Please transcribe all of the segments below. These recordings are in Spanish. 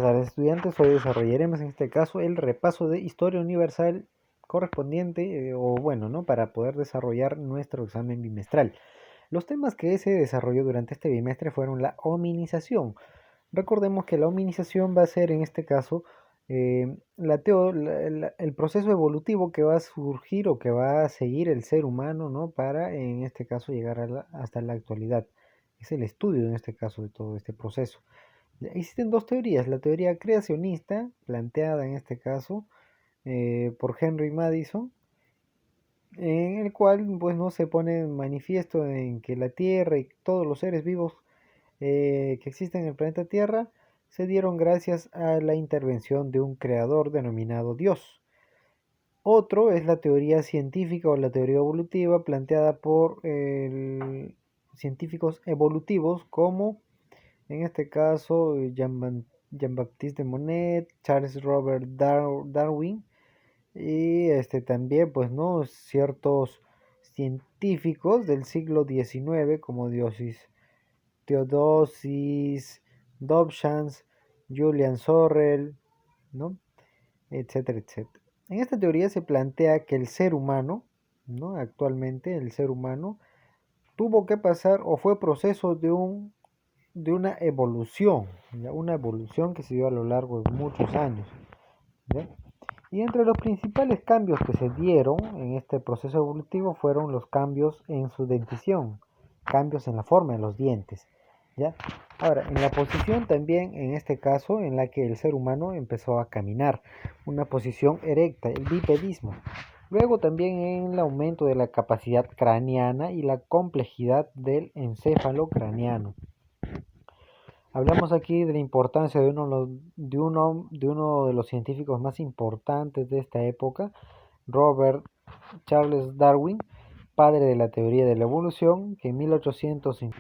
tardes, estudiantes. Hoy desarrollaremos en este caso el repaso de historia universal correspondiente, o bueno, ¿no? Para poder desarrollar nuestro examen bimestral. Los temas que se desarrolló durante este bimestre fueron la hominización. Recordemos que la hominización va a ser en este caso el proceso evolutivo que va a surgir o que va a seguir el ser humano, ¿no? Para en este caso llegar hasta la actualidad. Es el estudio en este caso de todo este proceso. Existen dos teorías, la teoría creacionista, planteada en este caso por Henry Madison, en el cual pues no se pone en manifiesto en que la Tierra y todos los seres vivos que existen en el planeta Tierra se dieron gracias a la intervención de un creador denominado Dios. Otro es la teoría científica o la teoría evolutiva planteada por científicos evolutivos como en este caso Jean-Baptiste de Monnet, Charles Robert Darwin y también pues no ciertos científicos del siglo XIX como Theodosis Dobzhansky, Julian Sorrell, ¿no? Etcétera, etcétera. En esta teoría se plantea que el ser humano, ¿no? Actualmente el ser humano tuvo que pasar o fue proceso de una evolución, ¿ya? Una evolución que se dio a lo largo de muchos años, ¿ya? Y entre los principales cambios que se dieron en este proceso evolutivo fueron los cambios en su dentición, cambios en la forma de los dientes, ¿ya? Ahora, en la posición también, en este caso, en la que el ser humano empezó a caminar, una posición erecta, el bipedismo. Luego también en el aumento de la capacidad craneana y la complejidad del encéfalo craneano. Hablamos aquí de la importancia de uno de los científicos más importantes de esta época, Robert Charles Darwin, padre de la teoría de la evolución, que en 1850.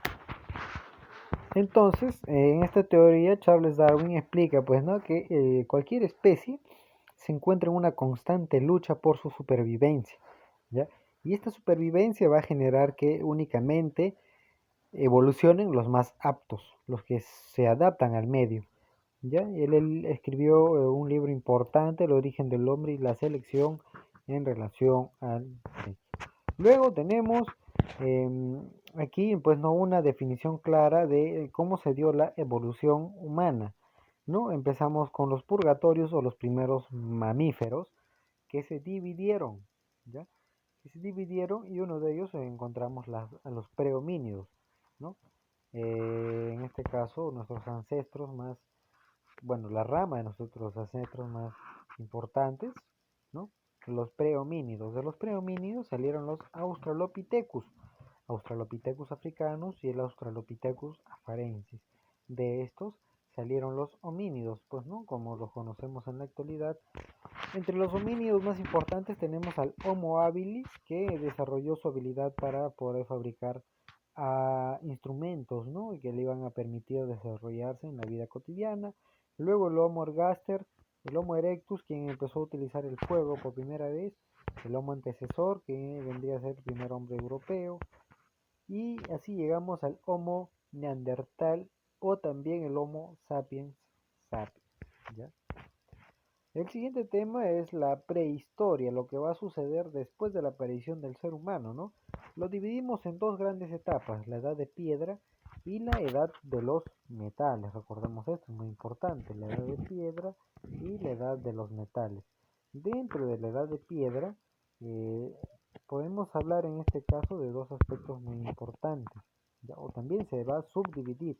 Entonces, en esta teoría, Charles Darwin explica pues, ¿no? que cualquier especie se encuentra en una constante lucha por su supervivencia, ¿ya? Y esta supervivencia va a generar que únicamente evolucionen los más aptos, los que se adaptan al medio. ¿Ya? Él escribió un libro importante, El origen del hombre y la selección en relación al sexo. Luego tenemos aquí pues no una definición clara de cómo se dio la evolución humana, ¿no? Empezamos con los purgatorios o los primeros mamíferos que se dividieron, ¿ya? Que se dividieron y uno de ellos encontramos a los prehomínidos, ¿no? En este caso nuestros ancestros más, bueno, la rama de nuestros ancestros más importantes, ¿no? Los prehomínidos. De los prehomínidos salieron los Australopithecus africanos y el Australopithecus afarensis. De estos salieron los homínidos, pues, ¿no? Como los conocemos en la actualidad. Entre los homínidos más importantes tenemos al Homo habilis, que desarrolló su habilidad para poder fabricar instrumentos, ¿no? Y que le iban a permitir desarrollarse en la vida cotidiana. Luego el Homo ergaster, el Homo erectus, quien empezó a utilizar el fuego por primera vez, el Homo antecesor, que vendría a ser el primer hombre europeo, y así llegamos al Homo neandertal o también el Homo sapiens sapiens, ¿ya? El siguiente tema es la prehistoria, lo que va a suceder después de la aparición del ser humano, ¿no? Lo dividimos en dos grandes etapas, la edad de piedra y la edad de los metales. Recordemos esto, es muy importante, la edad de piedra y la edad de los metales. Dentro de la edad de piedra, podemos hablar en este caso de dos aspectos muy importantes, ¿ya? O también se va a subdividir.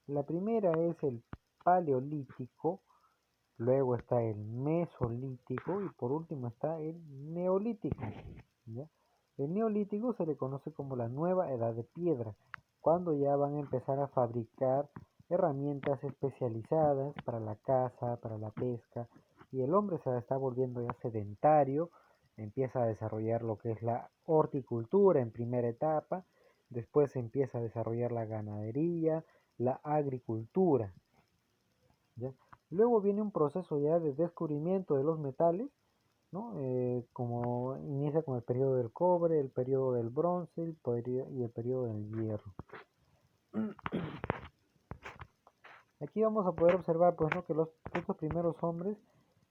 La primera es el paleolítico. Luego está el mesolítico y por último está el neolítico, ¿ya? El neolítico se le conoce como la nueva edad de piedra, cuando ya van a empezar a fabricar herramientas especializadas para la caza, para la pesca, y el hombre se está volviendo ya sedentario, empieza a desarrollar lo que es la horticultura en primera etapa, después se empieza a desarrollar la ganadería, la agricultura, ¿ya? Luego viene un proceso ya de descubrimiento de los metales, ¿no? Como inicia con el periodo del cobre, el periodo del bronce y el periodo del hierro. Aquí vamos a poder observar pues, ¿no? que estos primeros hombres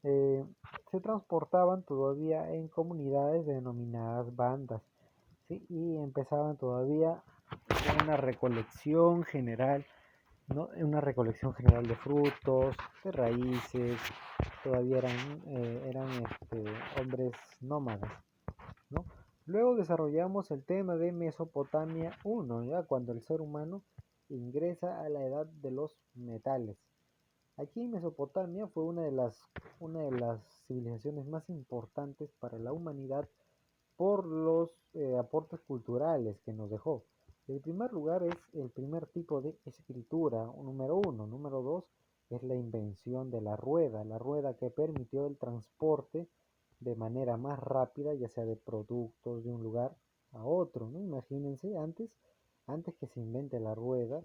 eh, se transportaban todavía en comunidades denominadas bandas, ¿sí? Y empezaban todavía una recolección general, ¿no? Una recolección general de frutos, de raíces, todavía eran hombres nómadas, ¿no? Luego desarrollamos el tema de Mesopotamia 1, ya cuando el ser humano ingresa a la edad de los metales. Aquí Mesopotamia fue una de las civilizaciones más importantes para la humanidad por los aportes culturales que nos dejó. El primer lugar es el primer tipo de escritura, número uno. Número dos es la invención de la rueda que permitió el transporte de manera más rápida, ya sea de productos de un lugar a otro, ¿no? Imagínense, antes que se invente la rueda,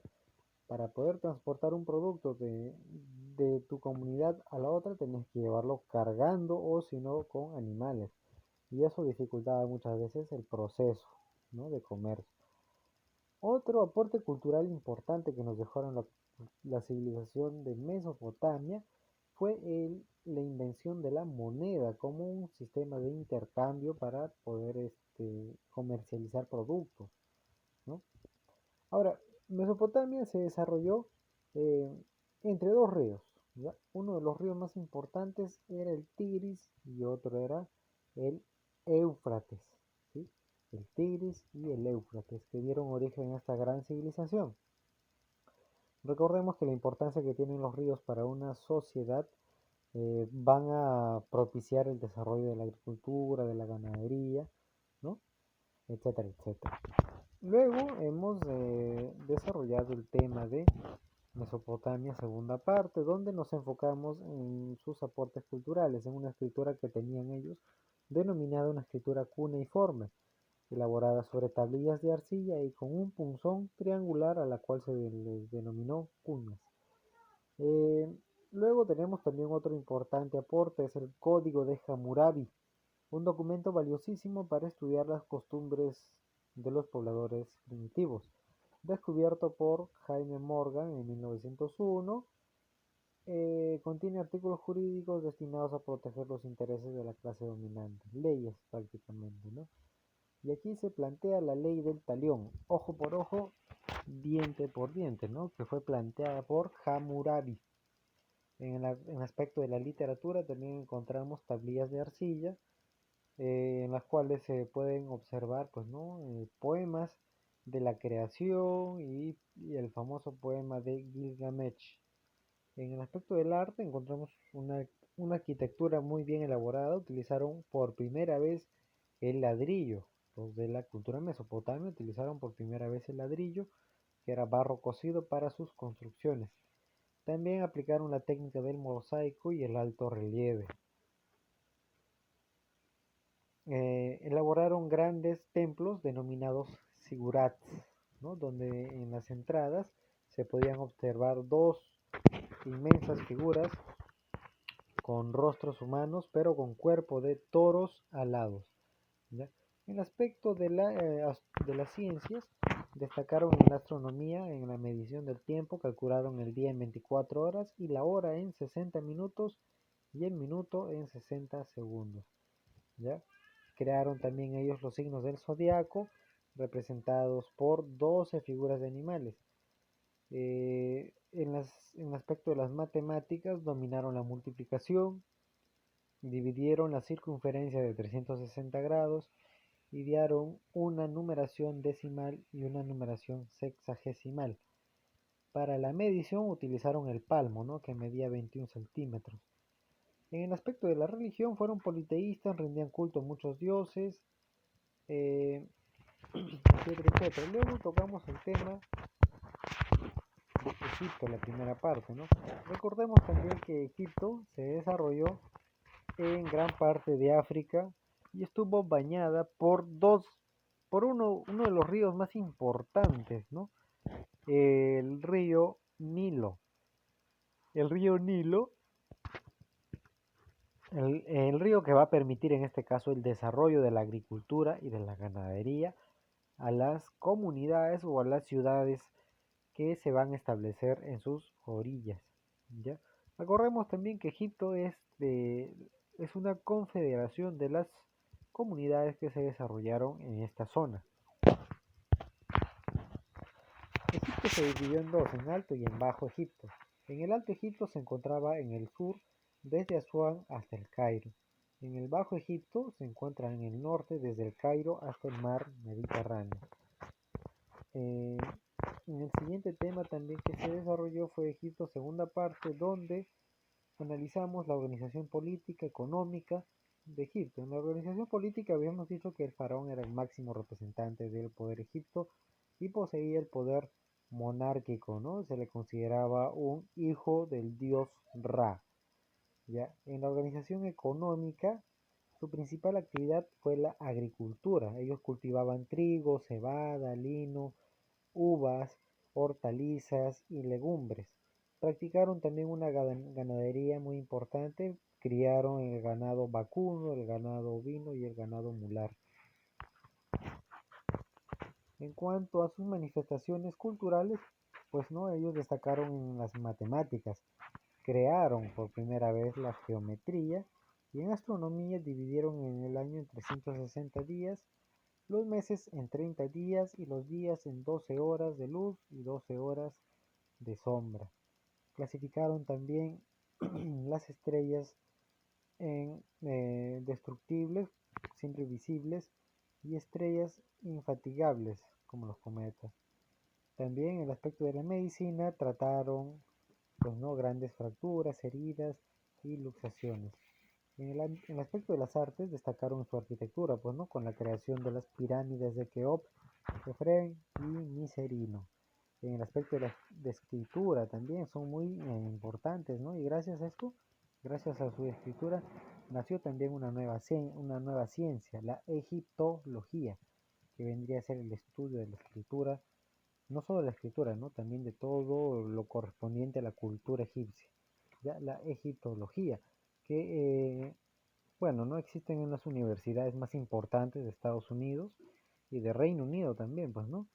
para poder transportar un producto de tu comunidad a la otra, tenés que llevarlo cargando o si no con animales. Y eso dificultaba muchas veces el proceso, ¿no? de comercio. Otro aporte cultural importante que nos dejaron la civilización de Mesopotamia fue la invención de la moneda como un sistema de intercambio para poder comercializar productos, ¿no? Ahora, Mesopotamia se desarrolló eh, entre dos ríos, ¿ya? Uno de los ríos más importantes era el Tigris y otro era el Éufrates, ¿sí? El Tigris y el Éufrates, que dieron origen a esta gran civilización. Recordemos que la importancia que tienen los ríos para una sociedad van a propiciar el desarrollo de la agricultura, de la ganadería, ¿no? Etcétera, etcétera. Luego hemos desarrollado el tema de Mesopotamia, segunda parte, donde nos enfocamos en sus aportes culturales, en una escritura que tenían ellos, denominada una escritura cuneiforme, elaborada sobre tablillas de arcilla y con un punzón triangular a la cual se les denominó cuñas. Eh, Luego tenemos también otro importante aporte, es el Código de Hammurabi, un documento valiosísimo para estudiar las costumbres de los pobladores primitivos, descubierto por Jaime Morgan en 1901. Contiene artículos jurídicos destinados a proteger los intereses de la clase dominante, leyes prácticamente, ¿no? Y aquí se plantea la ley del talión, ojo por ojo, diente por diente, ¿no? Que fue planteada por Hammurabi. En el aspecto de la literatura también encontramos tablillas de arcilla, en las cuales se pueden observar, pues, ¿no? Poemas de la creación y el famoso poema de Gilgamesh. En el aspecto del arte encontramos una arquitectura muy bien elaborada. Utilizaron por primera vez el ladrillo. Los de la cultura mesopotamia utilizaron por primera vez el ladrillo, que era barro cocido para sus construcciones. También aplicaron la técnica del mosaico y el alto relieve. Elaboraron grandes templos denominados zigurats, ¿no? Donde en las entradas se podían observar dos inmensas figuras con rostros humanos, pero con cuerpo de toros alados, ¿ya? En el aspecto de las ciencias, destacaron en la astronomía, en la medición del tiempo, calcularon el día en 24 horas y la hora en 60 minutos y el minuto en 60 segundos, ¿ya? Crearon también ellos los signos del zodiaco, representados por 12 figuras de animales. En el aspecto de las matemáticas, dominaron la multiplicación, dividieron la circunferencia de 360 grados, idearon una numeración decimal y una numeración sexagesimal. Para la medición utilizaron el palmo, ¿no? Que medía 21 centímetros. En el aspecto de la religión fueron politeístas, rendían culto a muchos dioses, eh, etcétera, etcétera. Luego tocamos el tema de Egipto, la primera parte, ¿no? Recordemos también que Egipto se desarrolló en gran parte de África y estuvo bañada por uno de los ríos más importantes, ¿no? El río Nilo. El río Nilo, el río que va a permitir en este caso el desarrollo de la agricultura y de la ganadería a las comunidades o a las ciudades que se van a establecer en sus orillas. ¿Ya? Acordemos también que Egipto es una confederación de las comunidades que se desarrollaron en esta zona. Egipto se dividió en dos, en Alto y en Bajo Egipto. En el Alto Egipto se encontraba en el sur, desde Asuán hasta el Cairo. En el Bajo Egipto se encuentra en el norte, desde el Cairo hasta el mar Mediterráneo. Eh, en el siguiente tema también que se desarrolló fue Egipto, segunda parte, donde analizamos la organización política, económica de Egipto. En la organización política habíamos dicho que el faraón era el máximo representante del poder egipto y poseía el poder monárquico, ¿no? Se le consideraba un hijo del dios Ra. ¿Ya? En la organización económica, su principal actividad fue la agricultura. Ellos cultivaban trigo, cebada, lino, uvas, hortalizas y legumbres. Practicaron también una ganadería muy importante, criaron el ganado vacuno, el ganado ovino y el ganado mular. En cuanto a sus manifestaciones culturales, pues no, ellos destacaron en las matemáticas, crearon por primera vez la geometría y en astronomía dividieron en el año en 360 días, los meses en 30 días y los días en 12 horas de luz y 12 horas de sombra. Clasificaron también las estrellas en destructibles, siempre visibles, y estrellas infatigables, como los cometas. También en el aspecto de la medicina trataron pues, ¿no? grandes fracturas, heridas y luxaciones. En el aspecto de las artes destacaron su arquitectura, pues, ¿no? con la creación de las pirámides de Keops, Efren y Miserino. En el aspecto de escritura también son muy importantes, ¿no? Y gracias a esto, gracias a su escritura, nació también una nueva ciencia, la egiptología, que vendría a ser el estudio de la escritura, no solo de la escritura, ¿no? También de todo lo correspondiente a la cultura egipcia, ya la egiptología, que bueno, no existen en las universidades más importantes de Estados Unidos y de Reino Unido también, pues, ¿no?